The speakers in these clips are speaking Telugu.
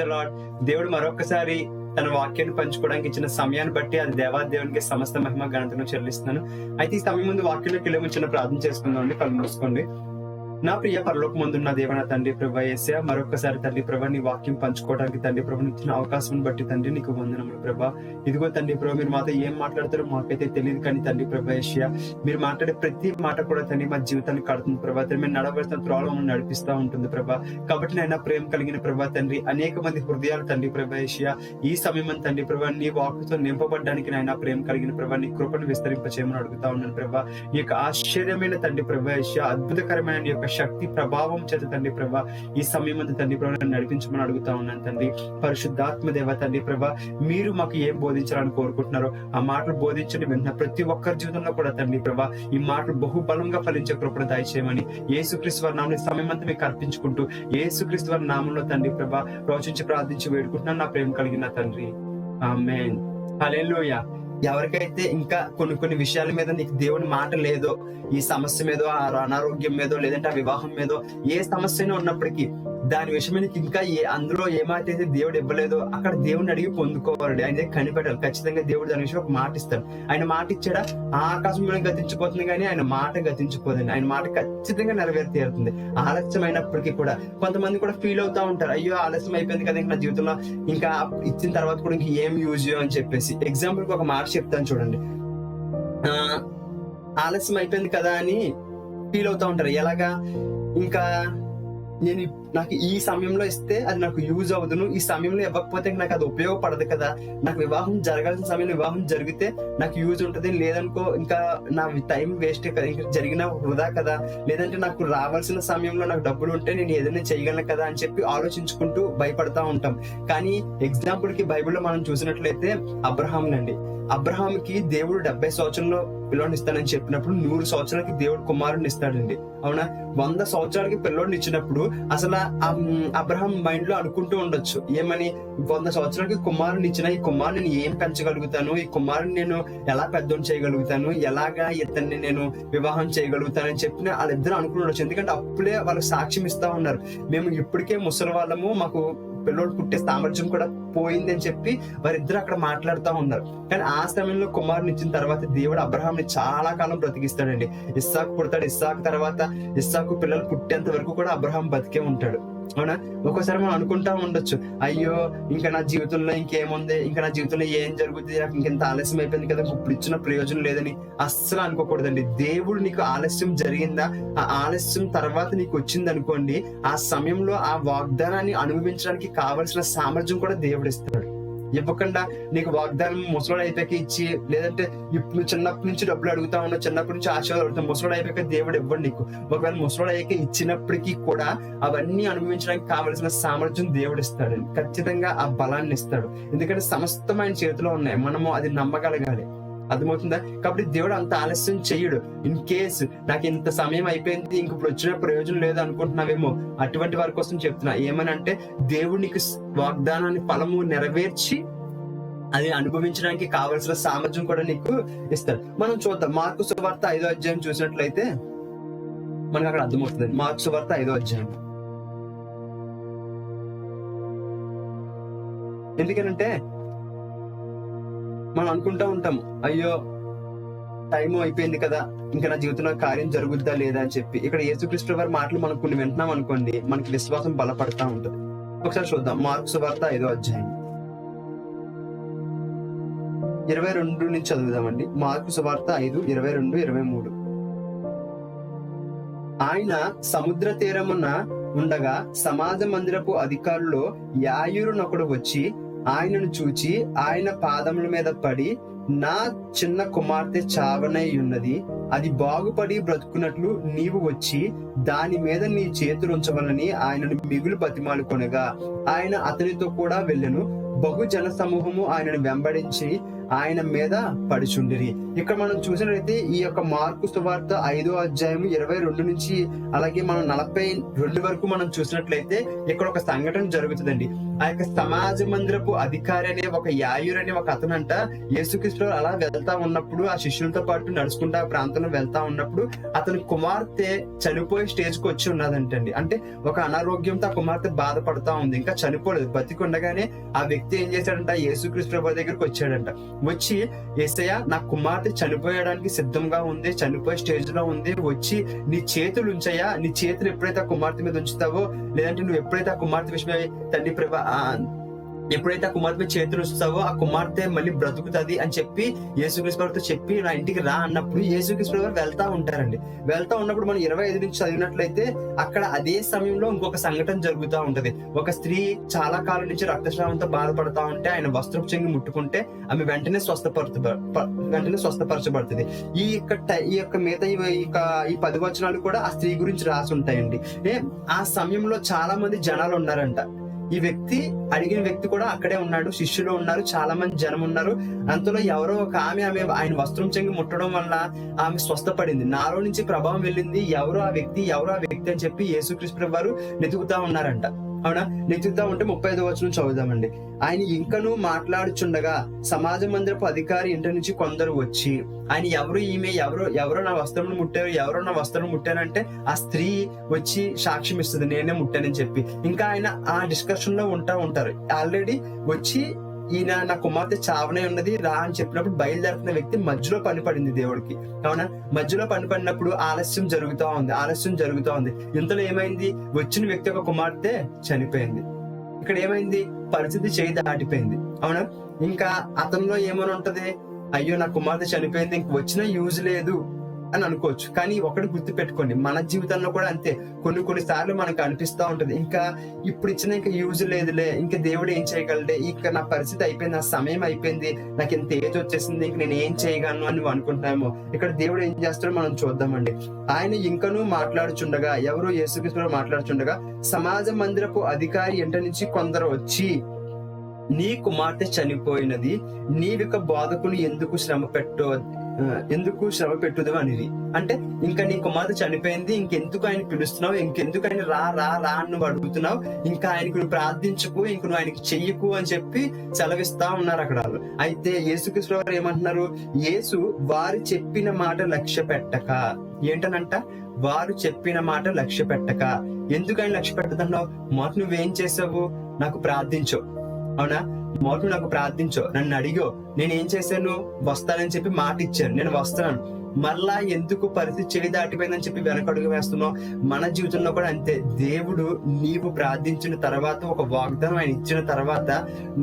The lord. దేవుడు మరొకసారి తన వాక్యాన్ని పంచుకోవడానికి ఇచ్చిన సమయాన్ని బట్టి అది దేవునికి సమస్త మహిమ ఘనతను చెల్లిస్తున్నాను. అయితే ఈ సమయం ముందు వాక్యంలోకి వెళ్ళే చిన్న ప్రార్థన చేసుకుందాం అండి. కళ్ళు మూసుకోండి. నా ప్రియ పరలోకమందున్న దేవ, నా తండ్రి ప్రభా యేసయ్య, మరొకసారి తండ్రి ప్రభా నీ వాక్యం పంచుకోవడానికి తండ్రి ప్రభా ఇచ్చిన అవకాశం బట్టి తండ్రి నీకు వందనములు ప్రభా. ఇదిగో తండ్రి ప్రభా, మీరు మాతో ఏం మాట్లాడతారో మాకైతే తెలియదు, కానీ తండ్రి ప్రభా యేసయ్య, మీరు మాట్లాడే ప్రతి మాట కూడా తండ్రి మా జీవితాన్ని కడుతుంది ప్రభా. మీరు నడవలసిన త్రోవలో నడిపిస్తూ ఉంటుంది ప్రభా. కాబట్టి నైనా ప్రేమ కలిగిన ప్రభా తండ్రి, అనేక మంది హృదయాలు తండ్రి ప్రభా యేసయ్య ఈ సమయం తండ్రి ప్రభా నీ వాక్కుతో నింపబడ్డానికి నైనా ప్రేమ కలిగిన ప్రభా నీ కృపను విస్తరింపచేయమని అడుగుతా ఉన్నాను ప్రభా. ఈ యొక్క ఆశ్చర్యమైన తండ్రి ప్రభా యేసయ్య, అద్భుతకరమైన నీ యొక్క శక్తి ప్రభావం చేత తండ్రి ప్రభా ఈ సమయం అంతా తండ్రి ప్రభా నడిపించమని అడుగుతా ఉన్నాను తండ్రి. పరిశుద్ధాత్మ దేవ తండ్రి ప్రభా, మీరు మాకు ఏం బోధించాలని కోరుకుంటున్నారో ఆ మాటలు బోధించండి. విన్న ప్రతి ఒక్కరి జీవితంలో కూడా తండ్రి ప్రభా ఈ మాటలు బహుబలంగా ఫలించే కృపను దయచేయమని యేసుక్రీస్తు వారి నామములో సమయం అంతా మీకు అర్పించుకుంటూ యేసుక్రీస్తు వారి నామంలో తండ్రి ప్రభా ప్రవచించి ప్రార్థించి వేడుకుంటున్నాను నా ప్రేమ కలిగిన తండ్రి. ఆమేన్. హల్లెలూయా. ఎవరికైతే ఇంకా కొన్ని విషయాల మీద నీకు దేవుని మాట లేదో, ఈ సమస్య మీదో, ఆ అనారోగ్యం మీదో, లేదంటే ఆ వివాహం మీదో, ఏ సమస్యనో ఉన్నప్పటికీ దాని విషయమే నీకు ఇంకా అందులో ఏమైతే దేవుడు ఇవ్వలేదో అక్కడ దేవుడిని అడిగి పొందుకోవాలండి. ఆయన కనిపెట్టాలి. ఖచ్చితంగా దేవుడు దాని విషయం ఒక మాట ఇస్తాడు. ఆయన మాట ఇచ్చాడా ఆ ఆకాశంలో గతించిపోతుంది, కానీ ఆయన మాట గతించిపోతుంది. ఆయన మాట ఖచ్చితంగా నెరవేరుతుంది. ఆలస్యమైనప్పటికీ కూడా కొంతమంది కూడా ఫీల్ అవుతా ఉంటారు, అయ్యో ఆలస్యం అయిపోయింది కదా, ఇంకా నా జీవితంలో ఇంకా ఇచ్చిన తర్వాత కూడా ఇంక ఏం యూజ్ అని చెప్పేసి. ఎగ్జాంపుల్ కి ఒక మాట చెప్తాను చూడండి. ఆలస్యం అయిపోయింది కదా అని ఫీల్ అవుతా ఉంటారు. ఎలాగా, ఇంకా నాకు ఈ సమయంలో ఇస్తే అది నాకు యూజ్ అవుతును, ఈ సమయంలో ఇవ్వకపోతే నాకు అది ఉపయోగపడదు కదా, నాకు వివాహం జరగాల్సిన సమయంలో వివాహం జరిగితే నాకు యూజ్ ఉంటుంది, లేదనుకో ఇంకా నా టైం వేస్ట్ కదా, ఇంకా జరిగిన వృధా కదా, లేదంటే నాకు రావాల్సిన సమయంలో నాకు డబ్బులు ఉంటే నేను ఏదైనా చేయగలను కదా అని చెప్పి ఆలోచించుకుంటూ భయపడతా ఉంటాం. కానీ ఎగ్జాంపుల్ కి బైబిల్లో మనం చూసినట్లయితే అబ్రహాంకి దేవుడు 70 సంవత్సరంలో పిల్లోడిని ఇస్తానని చెప్పినప్పుడు 100 సంవత్సరాలకి దేవుడు కుమారుడిని ఇస్తాడండి. అవునా? 100 సంవత్సరాలకి పిల్లోడిని ఇచ్చినప్పుడు అసలు అబ్రహాం మైండ్ లో అనుకుంటూ ఉండొచ్చు, ఏమని, 100 సంవత్సరాలకి కుమారుని ఇచ్చిన ఈ కుమారుని ఏం పెంచగలుగుతాను, ఈ కుమారుని నేను ఎలా పెద్దోని చేయగలుగుతాను, ఎలాగా ఇతన్ని నేను వివాహం చేయగలుగుతానని చెప్పి వాళ్ళిద్దరు అనుకుని ఉండొచ్చు. ఎందుకంటే అప్పుడే వాళ్ళకి సాక్ష్యం ఇస్తా ఉన్నారు, మేము ఇప్పటికే ముసలి వాళ్ళము, మాకు పిల్లోడు పుట్టే సామర్థ్యం కూడా పోయింది అని చెప్పి వారిద్దరు అక్కడ మాట్లాడుతూ ఉన్నారు. కానీ ఆ సమయంలో కుమారుని ఇచ్చిన తర్వాత దేవుడు అబ్రహాంని చాలా కాలం బ్రతికిస్తాడండి. ఇస్సాకు పుడతాడు. ఇస్సాకు పిల్లలు పుట్టేంత వరకు కూడా అబ్రహాం బతికే ఉంటాడు. అవునా? ఒక్కోసారి మనం అనుకుంటా ఉండొచ్చు, అయ్యో ఇంకా నా జీవితంలో ఇంకేముంది, ఇంకా నా జీవితంలో ఏం జరుగుతుంది, నాకు ఇంకెంత ఆలస్యం అయిపోయింది కదా, ఇప్పుడు ఇచ్చిన ప్రయోజనం లేదని అస్సలు అనుకోకూడదండి. దేవుడు నీకు ఆలస్యం జరిగిందా, ఆ ఆలస్యం తర్వాత నీకు వచ్చింది అనుకోండి, ఆ సమయంలో ఆ వాగ్దానాన్ని అనుభవించడానికి కావలసిన సామర్థ్యం కూడా దేవుడు ఇస్తాడు. ఇవ్వకుండా నీకు వాగ్దానం ముసలోడు అయిపోయాక ఇచ్చి, లేదంటే ఇప్పుడు చిన్నప్పటి నుంచి డబ్బులు అడుగుతా ఉన్నావు, చిన్నప్పటి నుంచి ఆశీర్వాదం అడుగుతావు, ముసలోడు అయిపోయాక దేవుడు ఇవ్వడు నీకు. ఒకవేళ ముసలోడు అయ్యాక ఇచ్చినప్పటికీ కూడా అవన్నీ అనుభవించడానికి కావలసిన సామర్థ్యం దేవుడు ఇస్తాడు. ఖచ్చితంగా ఆ బలాన్ని ఇస్తాడు. ఎందుకంటే సమస్తమైన చేతిలో ఉన్నాయి, మనము అది నమ్మగలగాలి. అర్థమవుతుందా? కాబట్టి దేవుడు అంత ఆలస్యం చెయ్యడు. ఇన్ కేసు నాకు ఇంత సమయం అయిపోయింది, ఇంక ఇప్పుడు వచ్చిన ప్రయోజనం లేదు అనుకుంటున్నావేమో, అటువంటి వారి కోసం చెప్తున్నా. ఏమనంటే దేవుడు నీకు వాగ్దానాన్ని ఫలము నెరవేర్చి అది అనుభవించడానికి కావలసిన సామర్థ్యం కూడా నీకు ఇస్తాడు. మనం చూద్దాం. మార్కు సువార్త 5వ అధ్యాయం చూసినట్లయితే మనకు అక్కడ అర్థమవుతుంది. మార్కు సువార్త 5వ అధ్యాయం. ఎందుకనంటే మనం అనుకుంటా ఉంటాం, అయ్యో టైం అయిపోయింది కదా, ఇంకా నా జీవితంలో కార్యం జరుగుద్దా లేదా అని చెప్పి. ఇక్కడ యేసుక్రీస్తు వారి మాటలు మనం కొన్ని వింటున్నాం అనుకోండి, మనకి విశ్వాసం బలపడతా ఉంటుంది. ఒకసారి చూద్దాం. మార్కు సువార్త 5వ అధ్యాయం 22 నుంచి చదువుదామండి. మార్కు సువార్త 5, 22, 23. ఆయన సముద్ర తీరమున ఉండగా సమాజ మందిరపు అధికారులు యాయూరునొకడు వచ్చి ఆయనను చూచి ఆయన పాదముల మీద పడి, నా చిన్న కుమార్తె చావనై ఉన్నది, అది బాగుపడి బ్రతుకున్నట్లు నీవు వచ్చి దాని మీద నీ చేతులు ఉంచవలని ఆయనను మిగులు బతిమాలుకొనగా ఆయన అతనితో కూడా వెళ్ళెను. బహు జన సమూహము ఆయనను వెంబడించి ఆయన మీద పడిచుండిరి. ఇక్కడ మనం చూసినట్లయితే ఈ యొక్క మార్కు సువార్త 5వ అధ్యాయము 22 నుంచి అలాగే మనం 42 వరకు మనం చూసినట్లయితే ఇక్కడ ఒక సంఘటన జరుగుతుందండి. ఆ యొక్క సమాజ మందిరపు అధికారి అనే ఒక యాయురు అనే ఒక అతనంట యేసుక్రీస్తు అలా వెళ్తా ఉన్నప్పుడు ఆ శిష్యులతో పాటు నడుచుకుంటూ ఆ ప్రాంతంలో వెళ్తా ఉన్నప్పుడు అతని కుమార్తె చనిపోయే స్టేజ్ కి వచ్చి ఉన్నదంటండి. అంటే ఒక అనారోగ్యంతో ఆ కుమార్తె బాధపడతా ఉంది, ఇంకా చనిపోలేదు. బతికుండగానే ఆ వ్యక్తి ఏం చేశాడంట, యేసుక్రీస్తు ప్రభు దగ్గరికి వచ్చాడంట. వచ్చి యేసయ్య, నా కుమార్తె చనిపోయడానికి సిద్ధంగా ఉంది, చనిపోయే స్టేజ్ లో ఉంది, వచ్చి నీ చేతులు ఉంచయ్యా, నీ చేతులు ఎప్పుడైతే ఆ కుమార్తె మీద ఉంచుతావో, లేదంటే నువ్వు ఎప్పుడైతే ఆ కుమార్తె విషయమై తండ్రి ప్రభా ఎప్పుడైతే ఆ కుమార్తె చేతులు ఉంచుతావో ఆ కుమార్తె మళ్ళీ బ్రతుకుతుంది అని చెప్పి యేసుక్రీస్తు ప్రభుతో చెప్పి నా ఇంటికి రా అన్నప్పుడు యేసుక్రీస్తు ప్రభు వెళ్తా ఉంటారండి. వెళ్తా ఉన్నప్పుడు మనం 25 నుంచి చదివినట్లయితే అక్కడ అదే సమయంలో ఇంకొక సంఘటన జరుగుతూ ఉంటది. ఒక స్త్రీ చాలా కాలం నుంచి రక్తస్రావంతో బాధపడతా ఉంటే ఆయన వస్త్రపు చెంగి ముట్టుకుంటే ఆమె వెంటనే స్వస్థపరచబడుతుంది. ఈ యొక్క మిగతా ఈ 10 వచనాలు కూడా ఆ స్త్రీ గురించి రాసి ఉంటాయండి. ఆ సమయంలో చాలా మంది జనాలు ఉన్నారంట. ఈ వ్యక్తి అడిగిన వ్యక్తి కూడా అక్కడే ఉన్నాడు, శిష్యులు ఉన్నారు, చాలా మంది జనం ఉన్నారు. అంతలో ఎవరో ఒక ఆమె ఆయన వస్త్రం చెంగి ముట్టడం వల్ల ఆమె స్వస్థపడింది. నాలో నుంచి ప్రభావం వెళ్ళింది. ఎవరో ఆ వ్యక్తి అని చెప్పి యేసుక్రీస్తు వారు వెతుకుతా ఉన్నారంట. అవునా? వెతుకుతా ఉంటే 35వ వచనం చదువుదామండి. ఆయన ఇంకనూ మాట్లాడుచుండగా సమాజ మందిరపు అధికారి ఇంటి నుంచి కొందరు వచ్చి, ఆయన ఎవరో నా వస్త్రం ముట్టారంటే ఆ స్త్రీ వచ్చి సాక్ష్యం ఇస్తుంది, నేనే ముట్టానని చెప్పి. ఇంకా ఆయన ఆ డిస్కషన్ లో ఉంటారు. ఆల్రెడీ వచ్చి ఈయన నా కుమార్తె చావనే ఉన్నది రా అని చెప్పినప్పుడు బయలుదేరుతున్న వ్యక్తి మధ్యలో పడిపోయింది దేవుడికి. అవునా? మధ్యలో పడినప్పుడు ఆలస్యం జరుగుతా ఉంది. ఇంతలో ఏమైంది, వచ్చిన వ్యక్తి ఒక కుమార్తె చనిపోయింది. ఇక్కడ ఏమైంది, పరిస్థితి చేయి దాటిపోయింది. అవునా? ఇంకా అతనిలో ఏమని ఉంటది, అయ్యో నా కుమార్తె చనిపోయింది, ఇంక వచ్చినా యూజ్ లేదు అని అనుకోవచ్చు. కానీ ఒకటి గుర్తు పెట్టుకోండి, మన జీవితంలో కూడా అంతే. కొన్ని సార్లు మనకు అనిపిస్తా ఉంటది, ఇంకా ఇప్పుడు ఇచ్చిన ఇంకా యూజ్ లేదులే, ఇంకా దేవుడు ఏం చేయగలడే, ఇంకా నా పరిస్థితి అయిపోయింది, నా సమయం అయిపోయింది, నాకు ఇంత ఏజ్ వచ్చేసింది, ఇంక నేను ఏం చేయగలను అని నువ్వు అనుకుంటున్నామో. ఇక్కడ దేవుడు ఏం చేస్తాడో మనం చూద్దామండి. ఆయన ఇంకనూ మాట్లాడుచుండగా, ఎవరు యేసుక్రీస్తు మాట్లాడుచుండగా సమాజ మందిరపు అధికారి ఇంటి నుంచి కొందరు వచ్చి, నీ కుమార్తె చనిపోయినది, నీవిక బోధకుని ఎందుకు శ్రమ పెట్టుదు అనేది. అంటే ఇంకా నీ కుమార్తె చనిపోయింది, ఇంకెందుకు ఆయన పిలుస్తున్నావు, ఇంకెందుకు ఆయన రా అని నువ్వు అడుగుతున్నావు, ఇంకా ఆయనకు నువ్వు ప్రార్థించుకు, ఇంక నువ్వు ఆయనకి చెయ్యకు అని చెప్పి సెలవిస్తా ఉన్నారు అక్కడ. అయితే యేసుక్రీస్తు వారు ఏమంటున్నారు, యేసు వారు చెప్పిన మాట లక్ష్య పెట్టక, ఏంటనంట, వారు చెప్పిన మాట లక్ష్య పెట్టక. ఎందుకు ఆయన లక్ష్య పెట్టదన్నావు? మొదట నువ్వేం చేసావు, నాకు ప్రార్థించు. అవునా? మొదట నాకు ప్రార్థించో, నన్ను అడిగో, నేనేం చేశాను, వస్తానని చెప్పి మాట ఇచ్చాను, నేను వస్తున్నాను. మరలా ఎందుకు పరిస్థితి చేయి దాటిపోయిందని చెప్పి వెనకడుగు వేస్తున్నావు? మన జీవితంలో కూడా అంతే. దేవుడు నీవు ప్రార్థించిన తర్వాత, ఒక వాగ్దానం ఆయన ఇచ్చిన తర్వాత,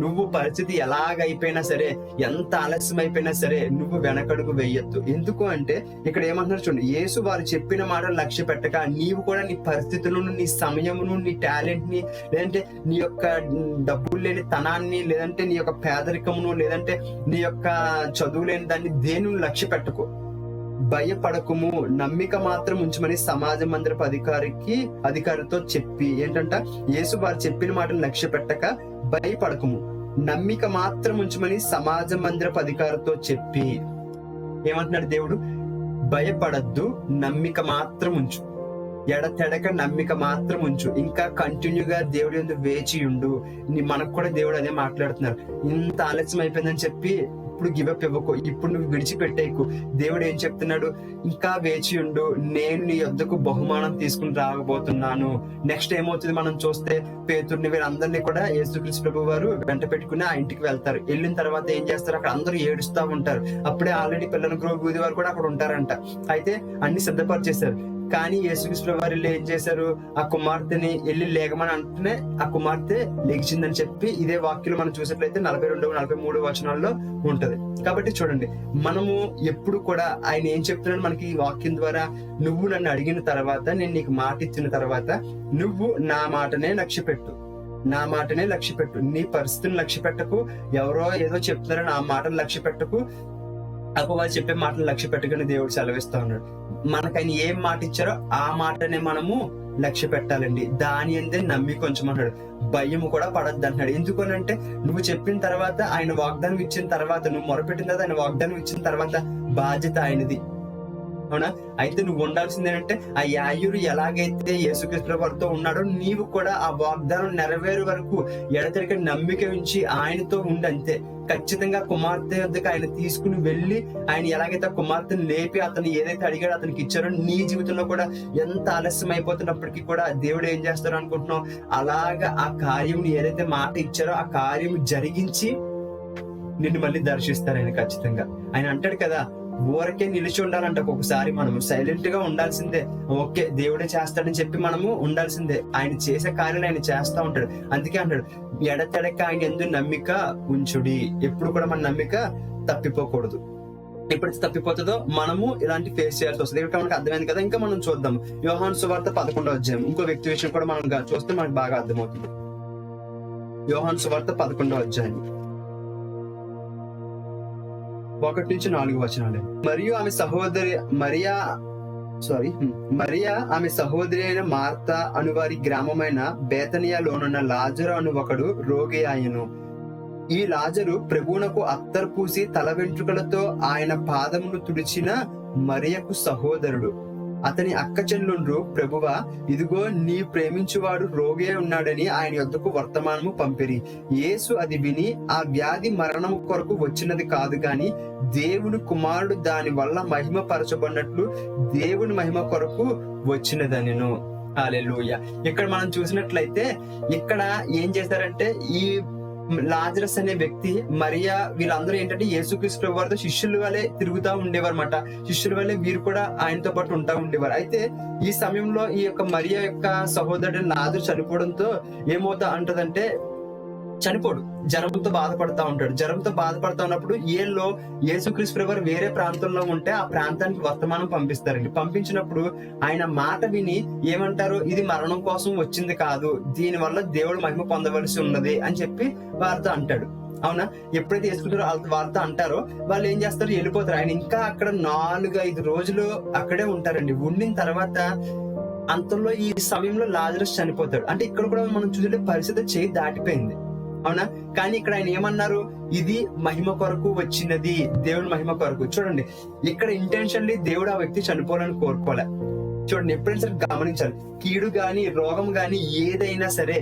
నువ్వు పరిస్థితి ఎలాగైపోయినా సరే, ఎంత ఆలస్యం అయిపోయినా సరే, నువ్వు వెనకడుగు వేయొద్దు. ఎందుకు అంటే ఇక్కడ ఏమంటున్నారు చూడండి, యేసు వారు చెప్పిన మాటలు లక్ష్య పెట్టక, నీవు కూడా నీ పరిస్థితులను, నీ సమయమును, నీ టాలెంట్ ని, లేదంటే నీ యొక్క డబ్బులు లేని తనాన్ని, లేదంటే నీ యొక్క పేదరికమును, లేదంటే నీ యొక్క చదువు లేని దాన్ని దేని లక్ష్య పెట్టకు. భయపడకుము, నమ్మిక మాత్రం ఉంచమని సమాజ మందిరపు అధికారితో చెప్పి, ఏంటంట, యేసు వారు చెప్పిన మాటలు లక్ష్య పెట్టక భయపడకుము, నమ్మిక మాత్రం ఉంచమని సమాజ మందిరపు అధికారితో చెప్పి. ఏమంటున్నాడు దేవుడు? భయపడద్దు, నమ్మిక మాత్రం ఉంచు, ఎడతెడక నమ్మిక మాత్రం ఉంచు, ఇంకా కంటిన్యూగా దేవుడి యందు వేచి ఉండు. మనకు కూడా దేవుడు అదే మాట్లాడుతున్నారు. ఇంత ఆలస్యం అయిపోయిందని చెప్పి ఇప్పుడు గివప్ ఇవ్వకు, ఇప్పుడు నువ్వు విడిచిపెట్టేకు. దేవుడు ఏం చెప్తున్నాడు, ఇంకా వేచి ఉండు, నేను నీ యొద్దకు బహుమానం తీసుకుని రాకపోతున్నాను. నెక్స్ట్ ఏమవుతుంది మనం చూస్తే, పేతుర్ని వీరందరినీ కూడా యేసుక్రీస్తు ప్రభు వారు వెంట పెట్టుకుని ఆ ఇంటికి వెళ్తారు. వెళ్ళిన తర్వాత ఏం చేస్తారు, అక్కడ అందరూ ఏడుస్తా ఉంటారు. అప్పుడే ఆల్రెడీ పిల్లల గ్రోవి వారు కూడా అక్కడ ఉంటారంట. అయితే అన్ని సిద్ధపరిచేశారు. కానీ యేసుక్రీస్తు వారు ఏం చేశారు, ఆ కుమార్తెని వెళ్ళి లేగమని అంటేనే ఆ కుమార్తె లెగిచిందని చెప్పి ఇదే వాక్యం మనం చూసినట్లయితే 42, 43 వచనాల్లో ఉంటది. కాబట్టి చూడండి, మనము ఎప్పుడు కూడా ఆయన ఏం చెప్తున్నాడు మనకి ఈ వాక్యం ద్వారా, నువ్వు నన్ను అడిగిన తర్వాత, నేను నీకు మాట ఇచ్చిన తర్వాత, నువ్వు నా మాటనే లక్ష్య పెట్టు, నీ పరిస్థితిని లక్ష్య పెట్టకు, ఎవరో ఏదో చెప్తున్నారని ఆ మాటను లక్ష్య పెట్టకు, అపవాది చెప్పే మాటలు లక్ష్య పెట్టుకుని దేవుడు సెలవిస్తా ఉన్నాడు. మనకు ఆయన ఏం మాట ఇచ్చారో ఆ మాటనే మనము లక్ష్య పెట్టాలండి, దాని అందే నమ్మిక ఉంచమన్నాడు. భయం కూడా పడద్దు అంటున్నాడు. ఎందుకనంటే నువ్వు చెప్పిన తర్వాత, ఆయన వాగ్దానం ఇచ్చిన తర్వాత, నువ్వు మొరపెట్టిన తర్వాత ఆయన వాగ్దానం ఇచ్చిన తర్వాత బాధ్యత ఆయనది. అవునా? అయితే నువ్వు ఉండాల్సింది ఏంటంటే, ఆ యాయురు ఎలాగైతే యేసుక్రీస్తు వారితో ఉన్నాడో నీవు కూడా ఆ వాగ్దానం నెరవేరు వరకు ఎడతెరిక నమ్మిక ఉంచి ఆయనతో ఉండి. అంతే. ఖచ్చితంగా కుమార్తె వద్దకు ఆయన తీసుకుని వెళ్ళి, ఆయన ఎలాగైతే కుమార్తెను లేపి అతను ఏదైతే అడిగాడో అతనికి ఇచ్చారో, నీ జీవితంలో కూడా ఎంత ఆలస్యం అయిపోతున్నప్పటికీ కూడా దేవుడు ఏం చేస్తారో అనుకుంటున్నావు, అలాగా ఆ కార్యం ఏదైతే మాట ఇచ్చారో ఆ కార్యం జరిగించి నిన్ను మళ్ళీ దర్శిస్తారు ఆయన ఖచ్చితంగా. ఆయన అంటాడు కదా, ఊరకే నిలిచి ఉండాలంట. ఒక్కొక్కసారి మనం సైలెంట్ గా ఉండాల్సిందే. ఓకే, దేవుడే చేస్తాడని చెప్పి మనము ఉండాల్సిందే. ఆయన చేసే కార్యాలు ఆయన చేస్తా ఉంటాడు. అందుకే అంటాడు, ఎడతెడక ఆయన యందు నమ్మిక ఉంచుడి. ఎప్పుడు కూడా మన నమ్మిక తప్పిపోకూడదు. ఎప్పుడైతే తప్పిపోతుందో మనము ఇలాంటి ఫేస్ చేయాల్సి వస్తుంది. ఇక్కడ మనకు అర్థమైంది కదా. ఇంకా మనం చూద్దాం యోహాను సువార్త 11వ అధ్యాయం. ఇంకో వ్యక్తి విషయం కూడా మనం చూస్తే మనకు బాగా అర్థమవుతుంది. యోహాను సువార్త 11వ అధ్యాయం 1-4 వచనాలు. మరియు ఆమె సహోదరి అయిన మార్తా అను వారి గ్రామమైన బేతనియాలోనున్న లాజరు అను ఒకడు రోగి ఆయను. ఈ లాజరు ప్రభువునకు అత్తరు పూసి తల వెంట్రుకలతో ఆయన పాదమును తుడిచిన మరియకు సహోదరుడు. అతని అక్క చెల్లుండ్రు, ప్రభువా, ఇదిగో నీ ప్రేమించువాడు రోగి ఉన్నాడని ఆయన యొద్దకు వర్తమానము పంపిరి. యేసు అది విని, ఆ వ్యాధి మరణము కొరకు వచ్చినది కాదు గాని దేవుని కుమారుడు దాని వల్ల మహిమ పరచబడినట్లు దేవుని మహిమ కొరకు వచ్చినదనెను. హల్లెలూయా. ఇక్కడ మనం చూసినట్లయితే ఇక్కడ ఏం చేశారంటే, ఈ లాజరస్ అనే వ్యక్తి, మరియా, వీళ్ళందరూ ఏంటంటే యేసుక్రీస్తు వారితో శిష్యుల వల్లే తిరుగుతా ఉండేవారు అన్నమాట. శిష్యుల వల్లే వీరు కూడా ఆయనతో పాటు ఉంటా ఉండేవారు. అయితే ఈ సమయంలో ఈ యొక్క మరియా యొక్క సహోదరుడు లాజరు చనిపోవడంతో ఏమవుతా ఉంటదంటే, చనిపోడు, జ్వరంతో బాధపడతా ఉంటాడు. జ్వరంతో బాధపడతా ఉన్నప్పుడు ఏళ్ళలో యేసుక్రీస్తు వారు వేరే ప్రాంతంలో ఉంటే ఆ ప్రాంతానికి వర్తమానం పంపిస్తారండి. పంపించినప్పుడు ఆయన మాట విని ఏమంటారు, ఇది మరణం కోసం వచ్చింది కాదు, దీని వల్ల దేవుడు మహిమ పొందవలసి ఉన్నది అని చెప్పి వారితో అంటాడు. అవునా? ఎప్పుడైతే యేసుక్రీస్తు వారితో అంటారో వాళ్ళు ఏం చేస్తారు, వెళ్ళిపోతారు. ఆయన ఇంకా అక్కడ 4-5 రోజులు అక్కడే ఉంటారండి. ఉండిన తర్వాత అంతలో ఈ సమయంలో లాజరస్ చనిపోతాడు. అంటే ఇక్కడ కూడా మనం చూసే పరిస్థితి చేయి దాటిపోయింది. అవునా? కానీ ఇక్కడ ఆయన ఏమన్నారు, ఇది మహిమ కొరకు వచ్చినది, దేవుని మహిమ కొరకు. చూడండి, ఇక్కడ ఇంటెన్షన్లీ దేవుడు ఆ వ్యక్తి చనిపోవాలని కోరుకోలే. చూడండి, ఎప్పుడైనా సరే గమనించాలి, కీడు గాని రోగం గాని ఏదైనా సరే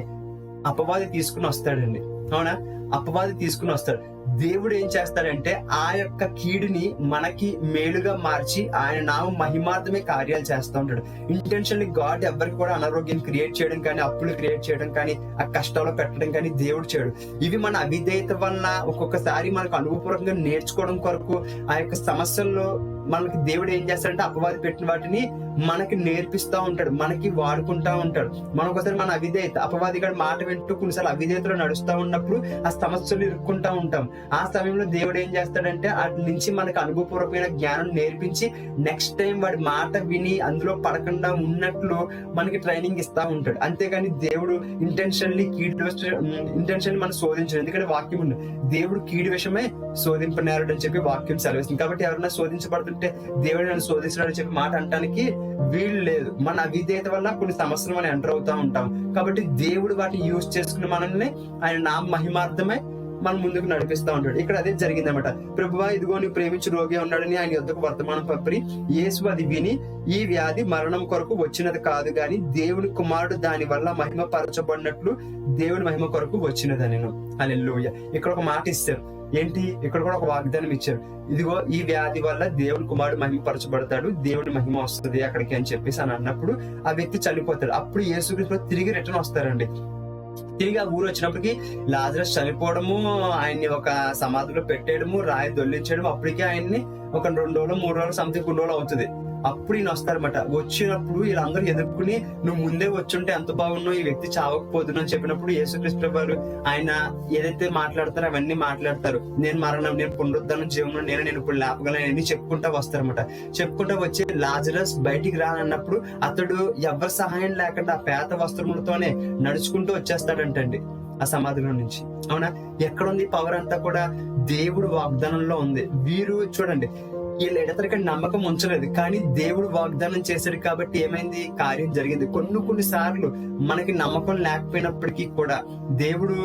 అపవాది తీసుకుని వస్తాడండి. అవునా? అపవాది తీసుకుని వస్తాడు. దేవుడు ఏం చేస్తాడంటే ఆ యొక్క కీడుని మనకి మేలుగా మార్చి ఆయన నామం మహిమార్థమే కార్యాలు చేస్తూ ఉంటాడు. ఇంటెన్షన్లీ గాడ్ ఎవరికి కూడా అనారోగ్యం క్రియేట్ చేయడం కానీ, అప్పులు క్రియేట్ చేయడం కానీ, ఆ కష్టాల్లో పెట్టడం కానీ దేవుడు చేయడు. ఇవి మన అవిధేయత వలన ఒక్కొక్కసారి మనకు అనుభవపూర్వకంగా నేర్చుకోవడం కొరకు ఆ యొక్క సమస్యల్లో మనకి దేవుడు ఏం చేస్తాడంటే అపవాది పెట్టిన వాటిని మనకి నేర్పిస్తా ఉంటాడు, మనకి వాడుకుంటా ఉంటాడు. మనం ఒకసారి మన అవిధేయత, అపవాది గారి మాట వింటూ కొన్నిసార్లు అవిధేయతలో నడుస్తూ ఉన్నప్పుడు ఆ సమస్యలు ఇరుక్కుంటా ఉంటాం. ఆ సమయంలో దేవుడు ఏం చేస్తాడంటే వాటి నుంచి మనకు అనుభవపూర్వకమైన జ్ఞానం నేర్పించి నెక్స్ట్ టైం వాడి మాట విని అందులో పడకుండా ఉన్నట్లు మనకి ట్రైనింగ్ ఇస్తా ఉంటాడు. అంతేగాని దేవుడు ఇంటెన్షన్లీ మనం శోధించడు. ఎందుకంటే వాక్యం ఉంది, దేవుడు కీడు విషయమే శోధింపనేరుడు అని చెప్పి వాక్యం సెలవిస్తుంది. కాబట్టి ఎవరైనా శోధించబడుతుంటే దేవుడు నన్ను శోధించడం అని చెప్పి మాట అంటానికి వీలు లేదు. మన అవిధేయత వల్ల కొన్ని సమస్యలు మనం ఎంటర్ అవుతా ఉంటాం. కాబట్టి దేవుడు వాటిని యూజ్ చేసుకుని మనల్ని ఆయన నామ మహిమార్థమే మనం ముందుకు నడిపిస్తా ఉంటాడు. ఇక్కడ అదే జరిగిందన్నమాట. ప్రభువా, ఇదిగో నీ ప్రేమించి రోగి ఉన్నాడని ఆయన యొద్దకు వర్తమానం పంపి, యేసు అది విని, ఈ వ్యాధి మరణం కొరకు వచ్చినది కాదు గాని దేవుని కుమారుడు దాని వల్ల మహిమ పరచబడినట్లు దేవుని మహిమ కొరకు వచ్చినదనెను. హల్లెలూయా. ఇక్కడ ఒక మాట ఇస్తారు ఏంటి, ఇక్కడ కూడా ఒక వాగ్దానం ఇచ్చారు, ఇదిగో ఈ వ్యాధి వల్ల దేవుని కుమారుడు మహిమ పరచబడతాడు, దేవుని మహిమ వస్తుంది అక్కడికి అని చెప్పేసి అని అన్నప్పుడు ఆ వ్యక్తి చనిపోతాడు. అప్పుడు యేసుక్రీస్తు తిరిగి రిటర్న్ వస్తారండి. తిరిగి ఆ ఊరు వచ్చినప్పటికీ లాజరస్ చనిపోవడము, ఆయన్ని ఒక సమాధిలో పెట్టేయడము, రాయి దొల్లించడం, అప్పటికే ఆయన్ని ఒక 2 రోజులు 3 రోజులు సంథింగ్ 2 రోజులు అవుతుంది. అప్పుడు ఈయన వస్తారన్నమాట. వచ్చినప్పుడు వీళ్ళందరూ ఎదుర్కొని, నువ్వు ముందే వచ్చుంటే ఎంత బాగున్నావు, ఈ వ్యక్తి చావకపోతున్నా అని చెప్పినప్పుడు యేసుక్రీస్తు వారు ఆయన ఏదైతే మాట్లాడతారో అవన్నీ మాట్లాడతారు. నేను మరణం, నేను పునరుద్ధరణ, జీవనం నేను ఇప్పుడు లేపగలను అన్ని చెప్పుకుంటా వస్తారన్నమాట. చెప్పుకుంటా వచ్చి లాజరస్ బయటికి రానన్నప్పుడు అతడు ఎవరి సహాయం లేకుండా ఆ పేద వస్త్రములతోనే నడుచుకుంటూ వచ్చేస్తాడంటండి ఆ సమాధిలో నుంచి. అవునా? ఎక్కడుంది పవర్ అంతా కూడా దేవుడు వాగ్దానంలో ఉంది. వీరు చూడండి, వీళ్ళు ఎడతెరక నమ్మకం ఉంచలేదు, కానీ దేవుడు వాగ్దానం చేశాడు కాబట్టి ఏమైంది, కార్యం జరిగింది. కొన్ని సార్లు మనకి నమ్మకం లేకపోయినప్పటికీ కూడా దేవుడు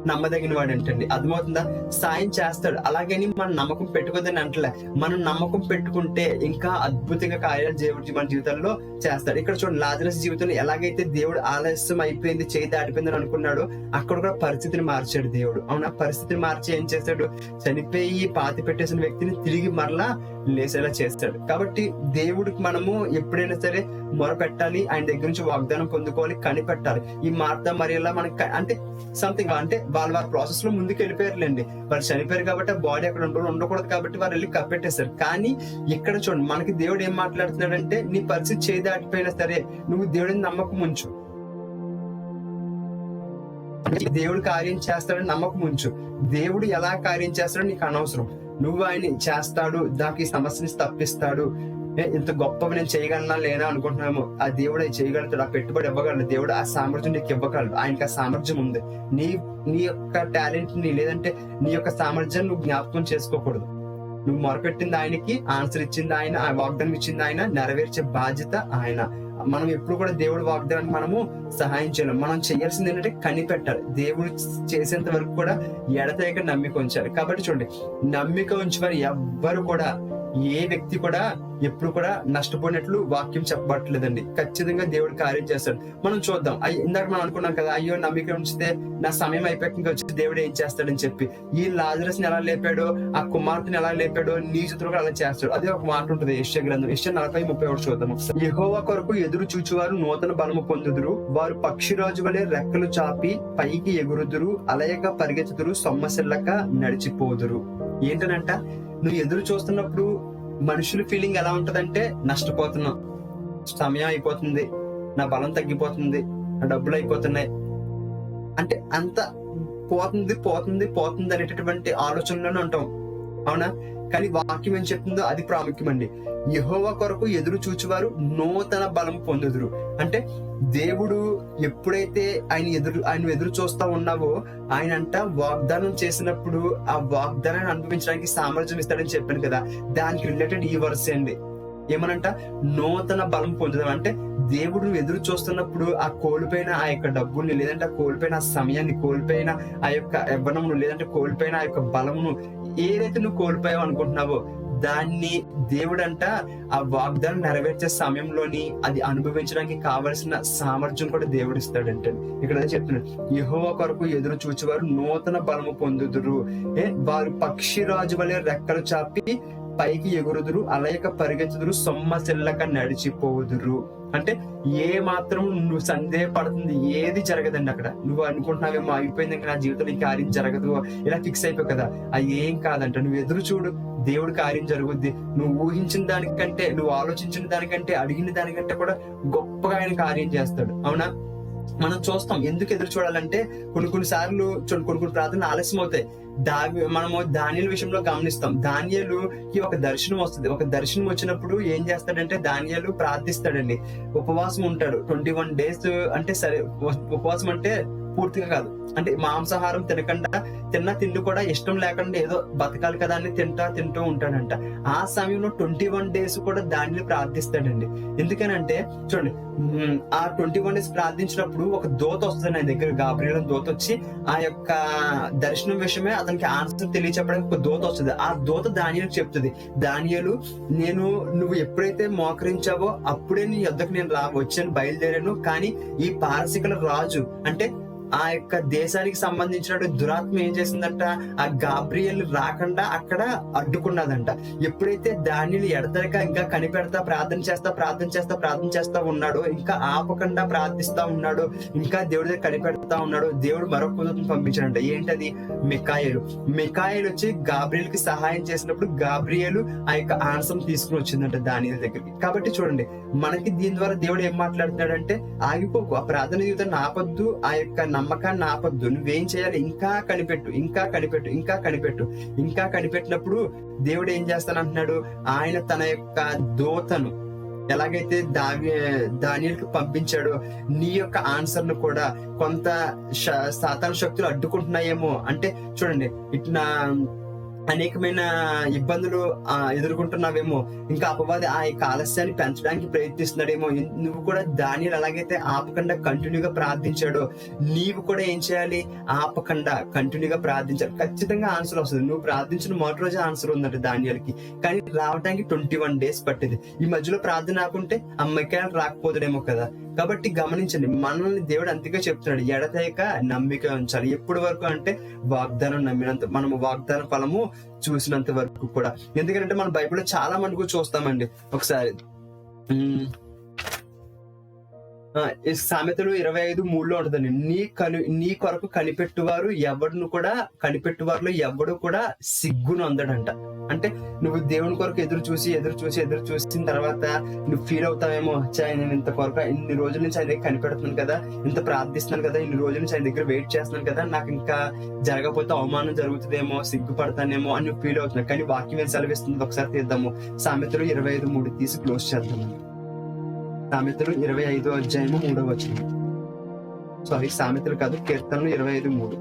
నమ్మదగిన వాడు అంటండి. అర్థమవుతుందా? సాయం చేస్తాడు. అలాగని మనం నమ్మకం పెట్టుకోదని అంటలే, మనం నమ్మకం పెట్టుకుంటే ఇంకా అద్భుతంగా కార్యాలు దేవుడు మన జీవితంలో చేస్తాడు. ఇక్కడ చూడండి, లాజరస్ జీవితంలో ఎలాగైతే దేవుడు ఆలస్యం అయిపోయింది, చేయి దాటిపోయిందని అనుకున్నాడు, అక్కడ కూడా పరిస్థితిని మార్చాడు దేవుడు. అవునా? పరిస్థితిని మార్చి ఏం చేశాడు, చనిపోయి పాతి పెట్టేసిన వ్యక్తిని తిరిగి మరలా లేసేలా చేస్తాడు. కాబట్టి దేవుడికి మనము ఎప్పుడైనా సరే మొరపెట్టాలి, ఆయన దగ్గర నుంచి వాగ్దానం పొందుకోవాలి, కనిపెట్టాలి. ఈ మార్తా మరియలా మనకి అంటే సంథింగ్ అంటే వాళ్ళ ప్రాసెస్ లో ముందుకు వెళ్ళిపోయారులేండి. వాళ్ళు చనిపోయారు కాబట్టి ఆ బాడీ అక్కడ ఉండకూడదు కాబట్టి వారు వెళ్ళి కప్పెట్టేశారు. కానీ ఇక్కడ చూడండి, మనకి దేవుడు ఏం మాట్లాడుతున్నాడంటే, నీ పరిస్థితి చేయి దాటిపోయినా సరే నువ్వు దేవుడిని నమ్మకం ఉంచు, దేవుడు కార్యం చేస్తాడని నమ్మకం ఉంచు. దేవుడు ఎలా కార్యం చేస్తాడో నీకు అనవసరం, నువ్వు ఆయన చేస్తాడు, దానికి ఈ సమస్యని తప్పిస్తాడు. ఇంత గొప్పగా నేను చేయగలనా లేదా అనుకుంటున్నాము, ఆ దేవుడు అది చేయగలుగుతాడు, ఆ పెట్టుబడి ఇవ్వగలడు, దేవుడు ఆ సామర్థ్యం నీకు ఇవ్వగలడు. ఆయనకి ఆ సామర్థ్యం ఉంది. నీ యొక్క టాలెంట్ ని లేదంటే నీ యొక్క సామర్థ్యాన్ని నువ్వు జ్ఞాపకం చేసుకోకూడదు. నువ్వు మొరపెట్టింది ఆయనకి, ఆన్సర్ ఇచ్చింది ఆయన, ఆ వాగ్దానం ఇచ్చింది ఆయన, నెరవేర్చే బాధ్యత ఆయన. మనం ఎప్పుడు కూడా దేవుడు వాగ్దానానికి మనము సహాయం చేయలేం. మనం చేయాల్సింది ఏంటంటే కనిపెట్టాలి. దేవుడు చేసేంత వరకు కూడా ఎడతెగక నమ్మిక ఉంచాలి. కాబట్టి చూడండి, నమ్మిక ఉంచేవారు ఎవ్వరు కూడా, ఏ వ్యక్తి కూడా ఎప్పుడు కూడా నష్టపోయినట్లు వాక్యం చెప్పబట్టలేదండి. ఖచ్చితంగా దేవుడు కార్యం చేస్తాడు. మనం చూద్దాం. ఇందాక మనం అనుకున్నాం కదా, అయ్యో నమ్మిక ఉంచితే నా సమయం అయిపోయాక వచ్చి దేవుడు ఏం చేస్తాడని చెప్పి. ఈ లాజరస్ ని ఎలా లేపాడో, ఆ కుమార్తెని ఎలా లేపాడో, నీ చిత్రం అలా చేస్తాడు. అదే ఒక మాట ఉంటుంది యెషయా గ్రంథం, యెషయా 40:31 చూద్దాం ఒకసారి. యెహోవా కొరకు ఎదురు చూచువారు నూతన బలము పొందుదురు, వారు పక్షిరాజు వలె రెక్కలు చాపి పైకి ఎగురుదురు, అలయక పరిగెత్తుదురు, సొమ్మసిల్లక నడిచిపోదురు. ఏంటనంట, నువ్వు ఎదురు చూస్తున్నప్పుడు మనుషుల ఫీలింగ్ ఎలా ఉంటదంటే, నష్టపోతున్నాం, సమయం అయిపోతుంది, నా బలం తగ్గిపోతుంది, నా డబ్బులు అయిపోతున్నాయి, అంటే అంత పోతుంది పోతుంది పోతుంది అనేటటువంటి ఆలోచనలోనే ఉంటాం. అవునా? కానీ వాక్యం ఏం చెప్తుందో అది ప్రాముఖ్యమండి. యెహోవా కొరకు ఎదురు చూచువారు నూతన బలం పొందుదురు. అంటే దేవుడు ఎప్పుడైతే ఆయన ఎదురు చూస్తా ఉన్నావో, ఆయన అంట వాగ్దానం చేసినప్పుడు ఆ వాగ్దానాన్ని అనుభవించడానికి సామర్థ్యం ఇస్తాడని చెప్పాను కదా, దానికి రిలేటెడ్ ఈ వర్స్ అండి. ఏమనంట, నూతన బలం పొందుదాం. అంటే దేవుడు నువ్వు ఎదురు చూస్తున్నప్పుడు ఆ కోల్పోయిన ఆ యొక్క డబ్బుల్ని, లేదంటే ఆ కోల్పోయిన ఆ సమయాన్ని, కోల్పోయిన ఆ యొక్క యవ్వనమును, లేదంటే కోల్పోయిన ఆ యొక్క బలమును, ఏదైతే నువ్వు కోల్పోయావు అనుకుంటున్నావో దాన్ని దేవుడంట ఆ వాగ్దానం నెరవేర్చే సమయంలోని అది అనుభవించడానికి కావలసిన సామర్థ్యం కూడా దేవుడు ఇస్తాడంటే. ఇక్కడ చెప్తున్నాడు, యెహోవా కొరకు ఎదురు చూచేవారు నూతన బలము పొందుదురు, వారు పక్షిరాజు వలె రెక్కలు చాపి పైకి ఎగురుదురు, అలయక పరిగెత్తుదురు, సొమ్మసిల్లక నడిచిపోదురు. అంటే ఏ మాత్రం నువ్వు సందేహపడుతుంది ఏది జరగదండి. అక్కడ నువ్వు అనుకుంటున్నావేమో అయిపోయింది, ఇంకా నా జీవితంలో ఈ కార్యం జరగదు, ఇలా ఫిక్స్ అయిపోయి కదా, అది ఏం కాదంట. నువ్వు ఎదురు చూడు, దేవుడి కార్యం జరుగుద్ది. నువ్వు ఊహించిన దానికంటే, నువ్వు ఆలోచించిన దానికంటే, అడిగిన దానికంటే కూడా గొప్పగా ఆయన కార్యం చేస్తాడు. అవునా? మనం చూస్తాం. ఎందుకు ఎదురు చూడాలంటే, కొన్ని సార్లు కొన్ని ప్రార్థనలు ఆలస్యం అవుతాయి. మనము దానియేలు విషయంలో గమనిస్తాం. దానియేలుకి ఒక దర్శనం వస్తుంది. ఒక దర్శనం వచ్చినప్పుడు ఏం చేస్తాడంటే, దానియేలు ప్రార్థిస్తాడండి, ఉపవాసం ఉంటాడు 21 days. అంటే సరే, ఉపవాసం అంటే పూర్తిగా కాదు, అంటే మాంసాహారం తినకుండా, తిన్న తిండి కూడా ఇష్టం లేకుండా ఏదో బతకాలి కదా అని తింటూ ఉంటాడంట. ఆ సమయంలో 21 days కూడా దానిని ప్రార్థిస్తాడండి. ఎందుకనంటే చూడండి, ఆ 21 days ప్రార్థించినప్పుడు ఒక దూత వస్తుంది ఆయన దగ్గర, గాబ్రియల్ దూత వచ్చి ఆ యొక్క దర్శనం విషయమే అతనికి ఆన్సర్ తెలియచెప్పడానికి ఒక దూత వస్తుంది. ఆ దూత దానియేలుకి చెప్తుంది, దానియేలు, నువ్వు ఎప్పుడైతే మోకరించావో అప్పుడే నీ యొద్దకు నేను వచ్చాను, బయలుదేరాను. కానీ ఈ పారసికుల రాజు, అంటే ఆ యొక్క దేశానికి సంబంధించిన దురాత్మ ఏం చేసిందంట, ఆ గాబ్రియల్ రాకుండా అక్కడ అడ్డుకున్నదంట. ఎప్పుడైతే దానిని ఎడతెరక ఇంకా కనిపెడతా ప్రార్థన చేస్తా ఉన్నాడో, ఇంకా ఆపకుండా ప్రార్థిస్తా ఉన్నాడు, ఇంకా దేవుడి దగ్గర కనిపెడతా ఉన్నాడు, దేవుడు మరొక దూతను పంపించాడంట. ఏంటది? మికాయేలు వచ్చి గాబ్రియల్ కి సహాయం చేసినప్పుడు గాబ్రియలు ఆ యొక్క ఆన్సర్ తీసుకుని వచ్చిందంట దానియేలు దగ్గరికి. కాబట్టి చూడండి, మనకి దీని ద్వారా దేవుడు ఏం మాట్లాడుతున్నాడంటే, ఆగిపోకు, ఆ ప్రార్థన జీవితాన్ని ఆపొద్దు, ఆ యొక్క నమ్మకాన్ని ఆపొద్దు. నువ్వేం చేయాలి? ఇంకా కనిపెట్టినప్పుడు దేవుడు ఏం చేస్తానంటున్నాడు, ఆయన తన యొక్క దూతను ఎలాగైతే దానియేలుకి పంపించాడో, నీ యొక్క ఆన్సర్ ను కూడా కొంత సాతాను శక్తులు అడ్డుకుంటున్నాయేమో. అంటే చూడండి, ఇట్లా అనేకమైన ఇబ్బందులు ఎదుర్కొంటున్నావేమో, ఇంకా అపవాది ఆ యొక్క ఆలస్యాన్ని పెంచడానికి ప్రయత్నిస్తున్నాడేమో. నువ్వు కూడా దానియేలు ఎలాగైతే ఆపకుండా కంటిన్యూగా ప్రార్థించాడో, నీవు కూడా ఏం చేయాలి? ఆపకుండా కంటిన్యూగా ప్రార్థించాలి. ఖచ్చితంగా ఆన్సర్ వస్తుంది. నువ్వు ప్రార్థించిన మొదటి రోజే ఆన్సర్ ఉందంటే దానియేలుకి, కానీ రావడానికి 21 days పట్టింది. ఈ మధ్యలో ప్రార్థన ఆకుంటే ఆ మిఖాయేలు రాకపోతాడేమో కదా. కాబట్టి గమనించండి, మనల్ని దేవుడు అంతగా చెప్తున్నాడు, ఎడతెగక నమ్మిక ఉంచాలి. ఎప్పటి వరకు అంటే వాగ్దానం నమ్మినంత, మనము వాగ్దాన ఫలము చూసినంత వరకు కూడా. ఎందుకంటే మనం బైబిల్లో చాలా మటుకు చూస్తామండి. ఒకసారి సామెతలు 25:3 ఉంటుందండి, నీ కొరకు కనిపెట్టువారు కనిపెట్టువారిలో ఎవడు కూడా సిగ్గును అందడంట. అంటే నువ్వు దేవుని కొరకు ఎదురు చూసిన తర్వాత నువ్వు ఫీల్ అవుతావేమో, నేను ఇంత కొరకు ఇన్ని రోజుల నుంచి ఆయన దగ్గర కనిపెడుతున్నాను కదా, ఇంత ప్రార్థిస్తున్నాను కదా, ఇన్ని రోజుల నుంచి ఆయన దగ్గర వెయిట్ చేస్తున్నాను కదా, నాకు ఇంకా జరగకపోతే అవమానం జరుగుతుందేమో, సిగ్గుపడతానేమో అని నువ్వు ఫీల్ అవుతున్నావు. కానీ వాక్యం ఏం సెలవిస్తుంది ఒకసారి తీద్దాము. సామెతలు 25:3 తీసి క్లోజ్ చేద్దాము. సామెతలు 25:3. సారీ, సామెతలు కాదు, కీర్తనలు 25:3.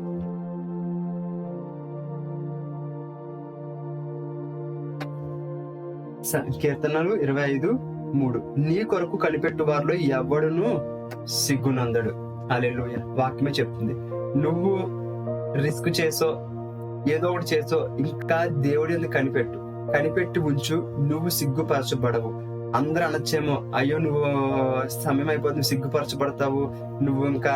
కీర్తనలు 25:3. నీ కొరకు కనిపెట్టు వారిలో ఎవడును సిగ్గునందడు. హల్లెలూయా. వాక్యమే చెప్తుంది. నువ్వు రిస్క్ చేసో ఏదో ఒకటి చేసో, ఇంకా దేవుడి ఎందుకు కనిపెట్టి ఉంచు. నువ్వు సిగ్గుపరచబడవు. అందరూ అనొచ్చేమో, అయ్యో నువ్వు సమయం అయిపోతుంది, సిగ్గుపరచబడతావు, నువ్వు ఇంకా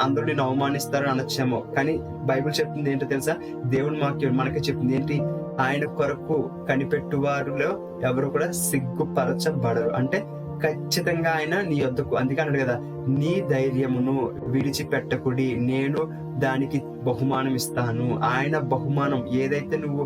అందరూ నేను అవమానిస్తారు అనొచ్చేమో. కానీ బైబిల్ చెప్తుంది ఏంటో తెలుసా? దేవుని వాక్యం మనకి చెప్తుంది ఏంటి? ఆయన కొరకు కనిపెట్టు వారిలో ఎవరు కూడా సిగ్గుపరచబడరు. అంటే ఖచ్చితంగా ఆయన నీ యొద్దకు, అందుకే అన్నాడు కదా, నీ ధైర్యమును విడిచిపెట్టకుడి, నేను దానికి బహుమానం ఇస్తాను. ఆయన బహుమానం ఏదైతే నువ్వు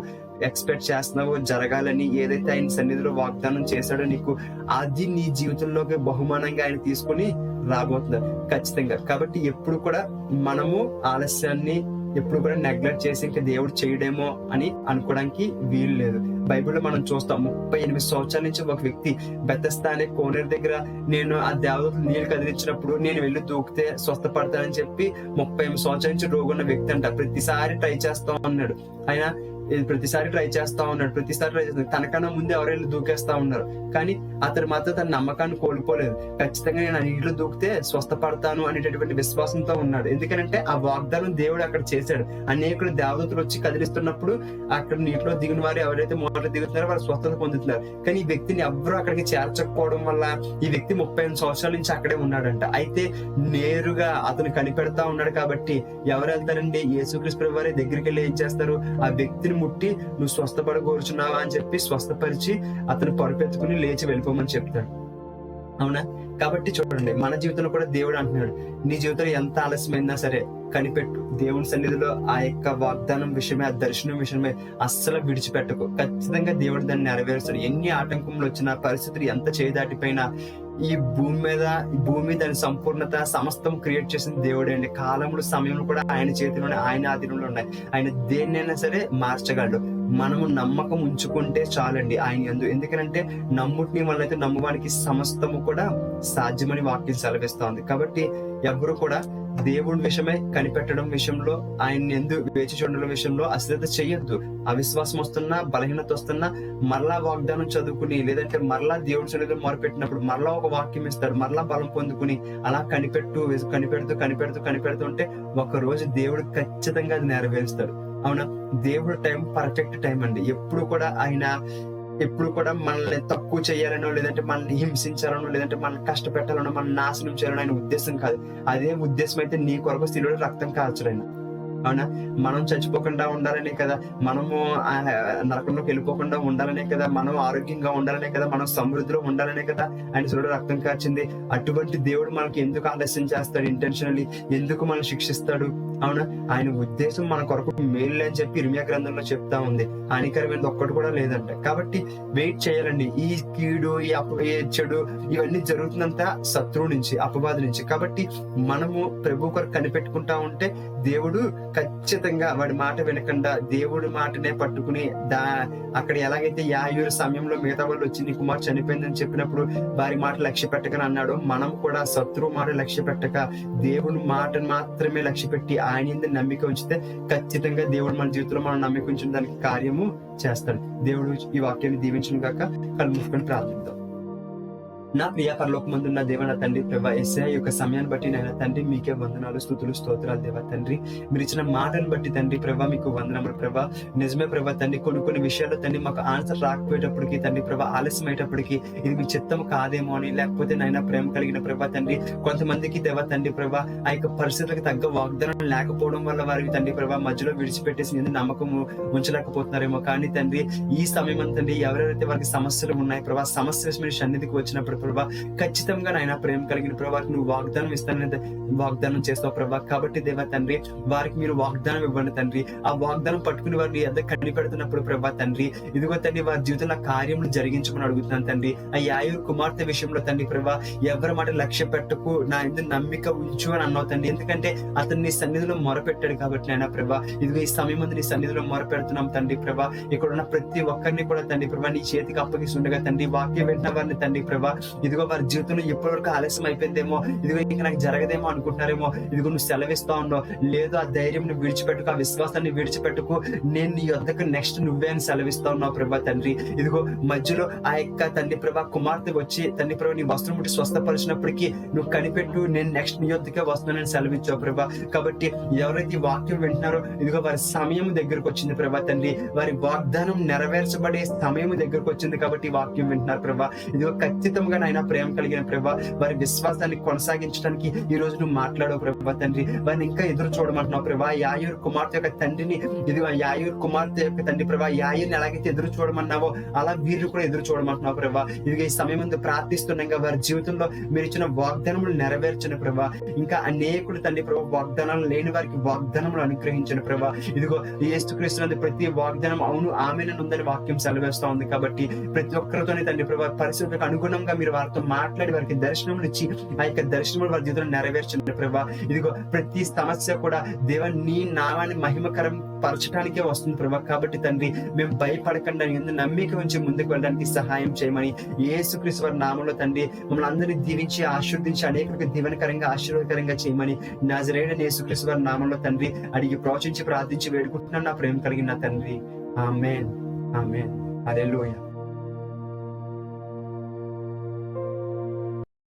ఎక్స్పెక్ట్ చేస్తున్నావో జరగాలని, ఏదైతే ఆయన సన్నిధిలో వాగ్దానం చేశాడో నీకు, అది నీ జీవితంలోకి బహుమానంగా ఆయన తీసుకుని రాబోతున్నారు ఖచ్చితంగా. కాబట్టి ఎప్పుడు కూడా మనము ఆలస్యాన్ని ఎప్పుడు కూడా నెగ్లెక్ట్ చేసి ఇంకా దేవుడు చేయడేమో అని అనుకోవడానికి వీలు లేదు. బైబిల్లో మనం చూస్తాం, 38 సంవత్సరాల నుంచి ఒక వ్యక్తి బెతెస్దా అనే కోనేరు దగ్గర నేను ఆ దేవదూతలు నీళ్లు కదిలించినప్పుడు నేను వెళ్ళి దూకితే స్వస్థపడతానని చెప్పి 38 సంవత్సరాల నుంచి రోగున్న వ్యక్తి అంట. ప్రతిసారి ట్రై చేస్తా ఉన్నాడు ఆయన, ప్రతిసారి ట్రై చేస్తాడు. తనకన్నా ముందు ఎవరెళ్ళి దూకేస్తా ఉన్నారు, కానీ అతను మాత్రం తన నమ్మకాన్ని కోల్పోలేదు. ఖచ్చితంగా నేను ఆ నీటిలో దూకితే స్వస్థపడతాను అనేటటువంటి విశ్వాసంతో ఉన్నాడు. ఎందుకంటే ఆ వాగ్దానం దేవుడు అక్కడ చేశాడు. అనేకులు దేవదూతలు వచ్చి కదిలిస్తున్నప్పుడు అక్కడ నీటిలో దిగిన వారు ఎవరైతే మొదట దిగుతున్నారో వాళ్ళు స్వస్థత పొందుతున్నారు. కానీ ఈ వ్యక్తిని ఎవరు అక్కడికి చేర్చకపోవడం వల్ల ఈ వ్యక్తి 38 సంవత్సరాల నుంచి అక్కడే ఉన్నాడంట. అయితే నేరుగా అతను కనిపెడతా ఉన్నాడు కాబట్టి ఎవరు వెళ్తారండి? యేసుక్రీస్తు ప్రభువు వారి దగ్గరికి వెళ్ళి ఏం చేస్తారు? ఆ వ్యక్తిని ముట్టి నువ్వు స్వస్థపడకూర్చున్నావా అని చెప్పి స్వస్థపరిచి అతను పరుపెత్తుకుని లేచి వెళ్ళిపోమని చెప్తాడు. అవునా? కాబట్టి చూడండి, మన జీవితంలో కూడా దేవుడు అంటున్నాడు, నీ జీవితంలో ఎంత ఆలస్యమైనా సరే కనిపెట్టు. దేవుని సన్నిధిలో ఆ యొక్క వాగ్దానం విషయమే, ఆ దర్శనం విషయమే అస్సలు విడిచిపెట్టకు. ఖచ్చితంగా దేవుడు దాన్ని నెరవేరుస్తాడు. ఎన్ని ఆటంకములు వచ్చినా, పరిస్థితులు ఎంత చేయదాటిపోయినా, ఈ భూమి దాని సంపూర్ణత సమస్తం క్రియేట్ చేసిన దేవుడే అండి. కాలములు సమయంలో కూడా ఆయన చేతిలోనే, ఆయన ఆధీనంలో ఉన్నాయి. ఆయన దేన్నైనా సరే మార్చగలడు. మనము నమ్మకం ఉంచుకుంటే చాలండి ఆయన యందు. ఎందుకంటే నమ్ముటిని వల్లైతే నమ్మువానికి సమస్తము కూడా సాధ్యమని వాక్యం సెలవిస్తోంది. కాబట్టి ఎవరు కూడా దేవుడి విషయమే కనిపెట్టడం విషయంలో, ఆయన ఎందుకు వేచి చూడడం విషయంలో అశ్రద్ధ చెయ్యొద్దు. అవిశ్వాసం వస్తున్నా, బలహీనత వస్తున్నా మరలా వాగ్దానం చదువుకుని, లేదంటే మరలా దేవుడి సన్నిధిలో మొరపెట్టినప్పుడు మరలా ఒక వాక్యం ఇస్తాడు, మరలా బలం పొందుకుని అలా కనిపెడుతూ ఉంటే ఒక రోజు దేవుడు ఖచ్చితంగా అది నెరవేరుస్తాడు. అవునా? దేవుడు టైం పర్ఫెక్ట్ టైం అండి. ఎప్పుడు కూడా మనల్ని తక్కువ చేయాలనో, లేదంటే మనల్ని హింసించాలనో, లేదంటే మనల్ని కష్టపెట్టాలనో, మన నాశనం చేయాలనో ఆయన ఉద్దేశం కాదు. అదే ఉద్దేశం అయితే నీ కొరకు శిలువలో రక్తం కాల్చడం. అవునా? మనం చచ్చిపోకుండా ఉండాలనే కదా, మనము నరకంలోకి వెళ్ళిపోకుండా ఉండాలనే కదా, మనం ఆరోగ్యంగా ఉండాలనే కదా, మనం సమృద్ధిలో ఉండాలనే కదా ఆయన శిలువలో రక్తం కార్చింది. అటువంటి దేవుడు మనకి ఎందుకు ఆలస్యం చేస్తాడు? ఇంటెన్షనల్లీ ఎందుకు మనం శిక్షిస్తాడు? అవునా? ఆయన ఉద్దేశం మన కొరకు మేలు అని చెప్పి ఇర్మియా గ్రంథంలో చెప్తా ఉంది. హానికరమైనది ఒక్కటి కూడా లేదంట. కాబట్టి వెయిట్ చేయాలండి. ఈ కీడు, ఈ చెడు ఇవన్నీ జరుగుతుందంతా శత్రువు నుంచి, అపవాది నుంచి. కాబట్టి మనము ప్రభు కొరకు కనిపెట్టుకుంటా ఉంటే దేవుడు ఖచ్చితంగా వాడి మాట వినకుండా దేవుడి మాటనే పట్టుకుని అక్కడ ఎలాగైతే యాయూరు సమయంలో మిగతా వాళ్ళు వచ్చి నీ కుమార్ చనిపోయిందని చెప్పినప్పుడు వారి మాట లక్ష్య పెట్టకని అన్నాడు, మనం కూడా శత్రువు మాట లక్ష్య పెట్టక దేవుడి మాటను మాత్రమే లక్ష్య పెట్టి ఆయన నమ్మిక ఉంచితే ఖచ్చితంగా దేవుడు మన జీవితంలో మనం నమ్మిక ఉంచిన దానికి కార్యము చేస్తాడు. దేవుడు ఈ వాక్యాన్ని దీవించిన గాక. కళ్ళు మూసుకొని ప్రార్థిద్దాం. నా ప్రియ పరలోకమందున్న దేవ నా తండ్రి ప్రభా, యేసయ్య యొక్క సమయాన్ని బట్టి నాయన తండ్రి మీకే వందనాలు, స్తుతులు, స్తోత్రాలు దేవ తండ్రి. మీరు ఇచ్చిన మాటను బట్టి తండ్రి ప్రభా మీకు వందనములు ప్రభా. నిజమే ప్రభా తండ్రి, కొన్ని విషయాల్లో తండ్రి మాకు ఆన్సర్ రాకపోయేటప్పటికి తండ్రి ప్రభా ఆలస్యం అయ్యేటప్పటికి ఇది మీ చిత్తం కాదేమో అని, లేకపోతే నాయన ప్రేమ కలిగిన ప్రభా తండ్రి కొంతమందికి దేవ తండ్రి ప్రభా ఆ యొక్క పరిస్థితులకు తగ్గ వాగ్దానం లేకపోవడం వల్ల వారికి తండ్రి ప్రభా మధ్యలో విడిచిపెట్టేసి నమ్మకం ఉంచలేకపోతున్నారేమో. కానీ తండ్రి ఈ సమయం తండ్రి ఎవరెవరైతే వారికి సమస్యలు ఉన్నాయి ప్రభా, సమస్య మీ సన్నిధికి వచ్చినప్పుడు ప్రభా ఖచ్చితంగా నాయన ప్రేమ కలిగిన ప్రభా నువ్వు వాగ్దానం ఇస్తానని వాగ్దానం చేస్తావు ప్రభా. కాబట్టి దేవ తండ్రి వారికి మీరు వాగ్దానం ఇవ్వండి తండ్రి. ఆ వాగ్దానం పట్టుకుని వారిని ఎంత కనిపెడుతున్నప్పుడు ప్రభా తండ్రి ఇదిగో తండ్రి వారి జీవితంలో కార్యములు జరిగించమని అడుగుతున్నాను తండ్రి. ఆ యాయూరు కుమార్తె విషయంలో తండ్రి ప్రభా ఎవరి మాట లక్ష్య పెట్టకు, నా ఎందుకు నమ్మిక ఉంచు అని అన్నావు తండ్రి. ఎందుకంటే అతను నీ సన్నిధిలో మొరపెట్టాడు కాబట్టి నాయన ప్రభా ఇదిగో ఈ సమయం నీ సన్నిధిలో మొరపెడుతున్నాం తండ్రి ప్రభా. ఇక్కడ ఉన్న ప్రతి ఒక్కరిని కూడా తండ్రి ప్రభా నీ చేతికి అప్పగిస్తుండగా తండ్రి వాక్యం వింటున్న వారిని తండ్రి ప్రభా ఇదిగో వారి జీవితంలో ఇప్పటి వరకు ఆలస్యం అయిపోయిందేమో, ఇదిగో ఇంకా నాకు జరగదేమో అనుకుంటున్నారేమో, ఇదిగో నువ్వు సెలవిస్తా ఉన్నావు, లేదు ఆ ధైర్యం నువ్వు విడిచిపెట్టుకు, ఆ విశ్వాసాన్ని విడిచిపెట్టుకు, నేను నీ యొద్దకు నెక్స్ట్ నువ్వే అని సెలవిస్తా ఉన్నావు ప్రభా తండ్రి. ఇదిగో మధ్యలో ఆ యొక్క తండ్రి ప్రభా కుమార్తె వచ్చి తండ్రి ప్రభా నీ వస్త్రం ముట్టి స్వస్థపరిచినప్పటికీ నువ్వు కనిపెట్టు, నేను నెక్స్ట్ నీ యొద్దకే వస్తున్నానని సెలవిచ్చావు ప్రభా. కాబట్టి ఎవరైతే ఈ వాక్యం వింటున్నారో ఇదిగో వారి సమయం దగ్గరకు వచ్చింది ప్రభా తండ్రి, వారి వాగ్దానం నెరవేర్చబడే సమయం దగ్గరకు వచ్చింది కాబట్టి వాక్యం వింటున్నారు ప్రభా. ఇదిగో ఖచ్చితంగా నాయన ప్రేమ కలిగిన ప్రభా వారి విశ్వాసాన్ని కొనసాగించడానికి ఈ రోజు నువ్వు మాట్లాడవు ప్రభా తండ్రి. వారిని ఇంకా ఎదురు చూడమంటున్నావు ప్రభా. యాయూరు కుమార్తె యొక్క తండ్రిని ఇదిగో యాయూరు కుమార్తె యొక్క తండ్రి ప్రభా యాయూర్ని ఎలాగైతే ఎదురు చూడమన్నావో అలా వీరిని కూడా ఎదురు చూడమంటున్నావు ప్రభా. ఇదిగో ఈ సమయం ముందు ప్రార్థిస్తున్నాగా వారి జీవితంలో మీరు ఇచ్చిన వాగ్దానములు నెరవేర్చిన ప్రభా. ఇంకా అనేకులు తండ్రి ప్రభా వాగ్దానాలు లేని వారికి వాగ్దానములు అనుగ్రహించిన ప్రభా. ఇదిగో యేసుక్రీస్తు ప్రతి వాగ్దానం అవును ఆమేనని ఉందని వాక్యం సెలవేస్తా ఉంది. కాబట్టి ప్రతి ఒక్కరితోనే తండ్రి ప్రభా పరిస్థితులకు అనుగుణంగా మీరు వారితో మాట్లాడి వారికి దర్శనములు ఇచ్చి ఆ యొక్క దర్శనములు వారి జీవితంలో నెరవేర్చిన ప్రభా. ఇదిగో ప్రతి సమస్య కూడా దేవ నీ నామాన్ని మహిమకరం పరచడానికే వస్తుంది ప్రభా. కాబట్టి తండ్రి మేము భయపడకుండా నమ్మిక ఉంచి ముందుకు వెళ్ళడానికి సహాయం చేయమని యేసుక్రీస్తు వారి నామంలో తండ్రి మమ్మల్ని అందరినీ దీవించి ఆశీర్వదించి అనేకులకు దీవెనకరంగా ఆశీర్వాదకరంగా చేయమని నజరేయుడైన యేసుక్రీస్తు వారి నామంలో తండ్రి అడిగి ప్రోచించి ప్రార్థించి వేడుకుంటున్నాను నా ప్రేమ కలిగిన తండ్రి. ఆమేన్, ఆమేన్, హల్లెలూయా.